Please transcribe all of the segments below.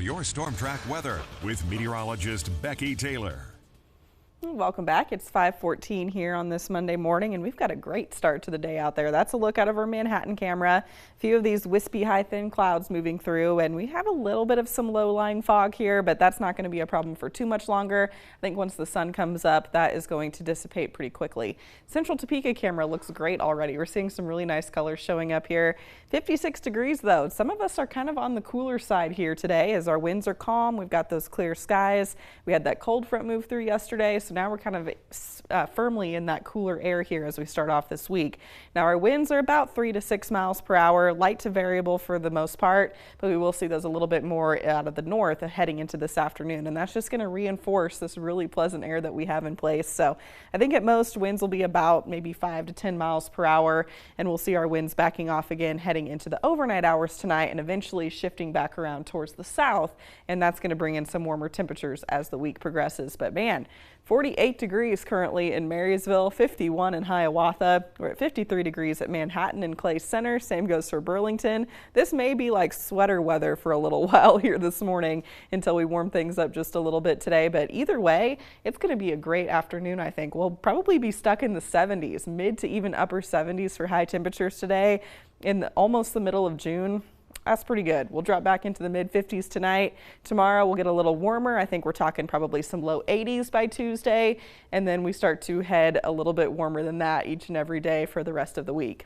your Storm Track weather with meteorologist Becky Taylor. Welcome back. It's 5:14 here on this Monday morning, and we've got a great start to the day out there. That's a look out of our Manhattan camera. A few of these wispy high thin clouds moving through, and we have a little bit of some low-lying fog here, but that's not going to be a problem for too much longer. I think once the sun comes up, that is going to dissipate pretty quickly. Central Topeka camera looks great already. We're seeing some really nice colors showing up here. 56 degrees though. Some of us are kind of on the cooler side here today as our winds are calm. We've got those clear skies. We had that cold front move through yesterday, so now we're kind of firmly in that cooler air here as we start off this week. Now our winds are about 3 to 6 miles per hour, light to variable for the most part, but we will see those a little bit more out of the north heading into this afternoon, and that's just going to reinforce this really pleasant air that we have in place. So I think at most winds will be about maybe 5 to 10 miles per hour, and we'll see our winds backing off again heading into the overnight hours tonight and eventually shifting back around towards the south, and that's going to bring in some warmer temperatures as the week progresses. But man, 48 degrees currently in Marysville, 51 in Hiawatha. We're at 53 degrees at Manhattan and Clay Center. Same goes for Burlington. This may be like sweater weather for a little while here this morning until we warm things up just a little bit today. But either way, it's going to be a great afternoon, I think. We'll probably be stuck in the 70s, mid to even upper 70s for high temperatures today in almost the middle of June. That's pretty good. We'll drop back into the mid 50s tonight. Tomorrow we'll get a little warmer. I think we're talking probably some low 80s by Tuesday. And then we start to head a little bit warmer than that each and every day for the rest of the week.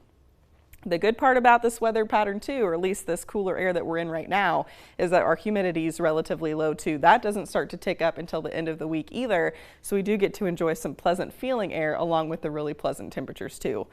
The good part about this weather pattern too, or at least this cooler air that we're in right now, is that our humidity is relatively low too. That doesn't start to tick up until the end of the week either. So we do get to enjoy some pleasant feeling air along with the really pleasant temperatures too.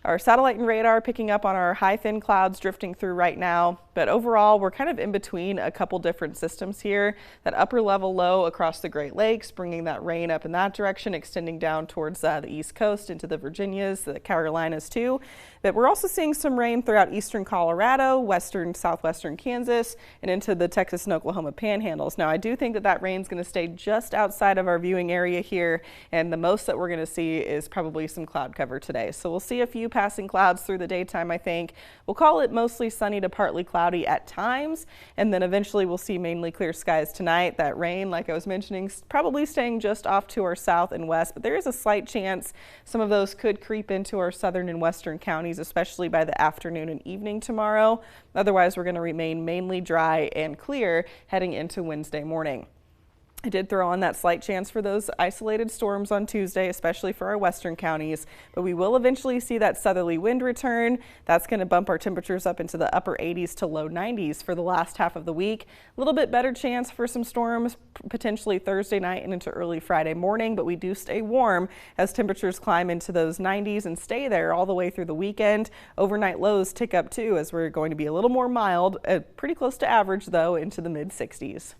Our satellite and radar picking up on our high thin clouds drifting through right now, but overall we're kind of in between a couple different systems here. That upper level low across the Great Lakes, bringing that rain up in that direction, extending down towards the East Coast into the Virginias, the Carolinas too. But we're also seeing some rain throughout eastern Colorado, western, southwestern Kansas, and into the Texas and Oklahoma panhandles. Now I do think that rain's going to stay just outside of our viewing area here, and the most that we're going to see is probably some cloud cover today. So we'll see a few passing clouds through the daytime, I think. We'll call it mostly sunny to partly cloudy at times, and then eventually we'll see mainly clear skies tonight. That rain, like I was mentioning, probably staying just off to our south and west, but there is a slight chance some of those could creep into our southern and western counties, especially by the afternoon and evening tomorrow. Otherwise, we're going to remain mainly dry and clear heading into Wednesday morning. I did throw on that slight chance for those isolated storms on Tuesday, especially for our western counties, but we will eventually see that southerly wind return. That's going to bump our temperatures up into the upper 80s to low 90s for the last half of the week. A little bit better chance for some storms potentially Thursday night and into early Friday morning, but we do stay warm as temperatures climb into those 90s and stay there all the way through the weekend. Overnight lows tick up too as we're going to be a little more mild, pretty close to average though, into the mid 60s.